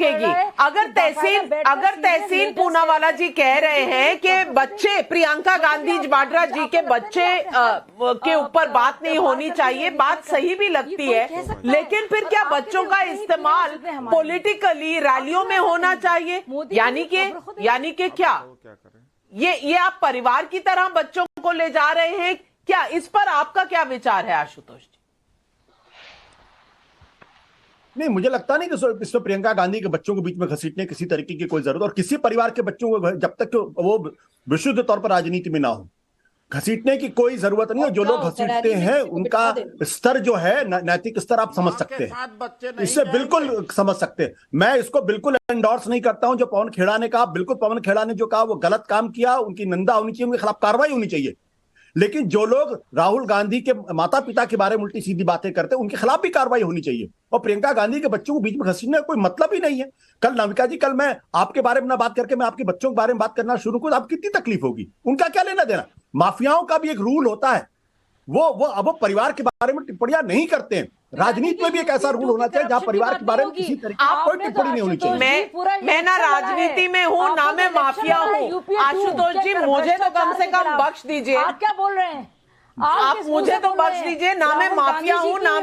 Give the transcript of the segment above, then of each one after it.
रुकेगी। अगर तहसीन पूनावाला जी कह रहे हैं कि बच्चे, प्रियंका गांधी वाड्रा जी के बच्चे के ऊपर बात नहीं होनी चाहिए, बात सही भी लगती है, लेकिन फिर क्या बच्चों का इस्तेमाल पॉलिटिकली रैलियों में होना चाहिए? यानी कि क्या ये आप परिवार की तरह बच्चों को ले जा रहे हैं क्या? इस पर आपका क्या विचार है आशुतोष जी? नहीं, मुझे लगता नहीं कि इसमें प्रियंका गांधी के बच्चों को बीच में घसीटने किसी तरीके की कोई जरूरत, और किसी परिवार के बच्चों को जब तक वो विशुद्ध तौर पर राजनीति में ना हो, घसीटने की कोई जरूरत नहीं है। जो लोग घसीटते हैं उनका स्तर जो है, नैतिक स्तर, आप समझ सकते हैं, इससे बिल्कुल समझ सकते हैं। मैं इसको बिल्कुल एंडोर्स नहीं करता हूं जो पवन खेड़ा ने कहा। बिल्कुल पवन खेड़ा ने जो कहा वो गलत काम किया, उनकी निंदा होनी चाहिए, उनके खिलाफ कार्रवाई होनी चाहिए। लेकिन जो लोग राहुल गांधी के माता पिता के बारे में उल्टी सीधी बातें करते हैं, उनके खिलाफ भी कार्रवाई होनी चाहिए। और प्रियंका गांधी के बच्चों को बीच में घसीटने का कोई मतलब ही नहीं है। कल नाविका जी, कल मैं आपके बारे में ना बात करके मैं आपके बच्चों के बारे में बात करना शुरू करूं, आपको कितनी तकलीफ होगी? उनका क्या लेना देना? माफियाओं का भी एक रूल होता है, वो अब परिवार के बारे में टिप्पणियां नहीं करते हैं। राजनीति में भी एक ऐसा रूल होना चाहिए जहां परिवार के बारे में किसी तरीके की कोई टिप्पणी नहीं होनी चाहिए। मैं ना राजनीति में हूँ, ना मैं माफिया हूँ। आशुतोष जी, मुझे तो कम से कम बख्श दीजिए। आप क्या बोल रहे हैं? आप मुझे तो बख्श दीजिए, ना मैं माफिया हूँ, ना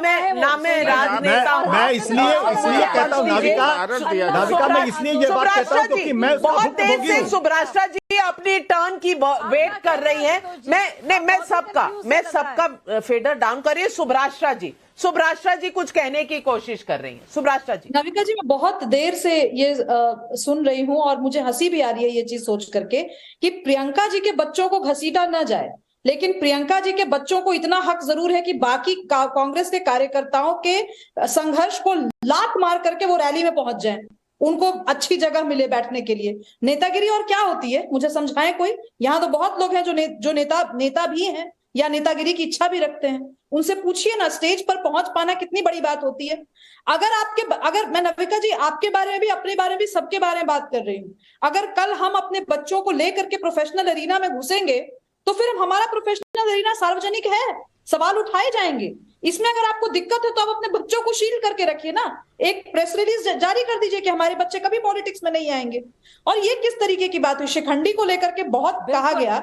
मैं राजनेता हूँ। मैं इसलिए कहता हूँ नाविका, मैं इसलिए ये बात कहता हूँ क्योंकि मैं बहुत देर से सुब्राष्ट्रा जी अपनी टर्न की वेट कर रही हैं। मैं सबका फेडर डाउन करिए। सुब्राष्ट्रा जी कुछ कहने की कोशिश कर रही हैं। सुब्राष्ट्रा जी। नाविका जी, मैं बहुत देर से ये सुन रही हूँ और मुझे हंसी भी आ रही है ये चीज सोच करके कि प्रियंका जी के बच्चों को घसीटा न जाए, लेकिन प्रियंका जी के बच्चों को इतना हक जरूर है कि बाकी कांग्रेस के कार्यकर्ताओं के संघर्ष को लात मार करके वो रैली में पहुंच जाएं, उनको अच्छी जगह मिले बैठने के लिए। नेतागिरी और क्या होती है, मुझे समझाएं कोई। यहाँ तो बहुत लोग हैं जो नेता भी हैं या नेतागिरी की इच्छा भी रखते हैं, उनसे पूछिए ना, स्टेज पर पहुंच पाना कितनी बड़ी बात होती है। अगर मैं नाविका जी आपके बारे में भी, अपने बारे में भी, सबके बारे में बात कर रही हूँ, अगर कल हम अपने बच्चों को लेकर के प्रोफेशनल एरिना में घुसेंगे तो फिर हमारा प्रोफेशनल एरिना सार्वजनिक है, सवाल उठाए जाएंगे। इसमें अगर आपको दिक्कत है तो आप अपने बच्चों को शील करके रखिए ना, एक प्रेस रिलीज जारी कर दीजिए कि हमारे बच्चे कभी पॉलिटिक्स में नहीं आएंगे। और ये किस तरीके की बात हुई? शिखंडी को लेकर के बहुत कहा गया,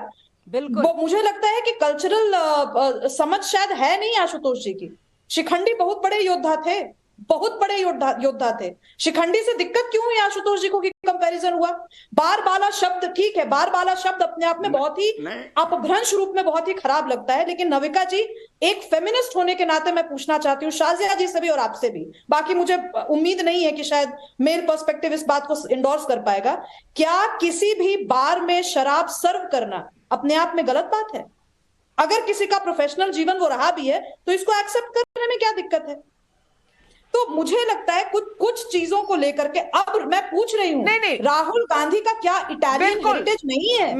बिल्कुल वो मुझे लगता है कि कल्चरल समझ शायद है नहीं आशुतोष जी की। शिखंडी बहुत बड़े योद्धा थे, बहुत बड़े योद्धा थे। शिखंडी से दिक्कत क्यों हुई आशुतोष जी को कि कंपैरिजन हुआ? बारबाला शब्द, ठीक है, बारबाला शब्द अपने आप में बहुत ही अपभ्रंश रूप में बहुत ही खराब लगता है, लेकिन नाविका जी, एक फेमिनिस्ट होने के नाते मैं पूछना चाहती हूँ शाजिया जी से भी और आपसे भी, बाकी मुझे उम्मीद नहीं है कि शायद मेल पर्सपेक्टिव इस बात को इंडोर्स कर पाएगा, क्या किसी भी बार में शराब सर्व करना अपने आप में गलत बात है? अगर किसी का प्रोफेशनल जीवन वो रहा भी है तो इसको एक्सेप्ट करने में क्या दिक्कत है? तो मुझे लगता है कुछ चीजों को लेकर के अब मैं पूछ रही हूँ, राहुल गांधी का क्या इटालियन हेरिटेज नहीं है?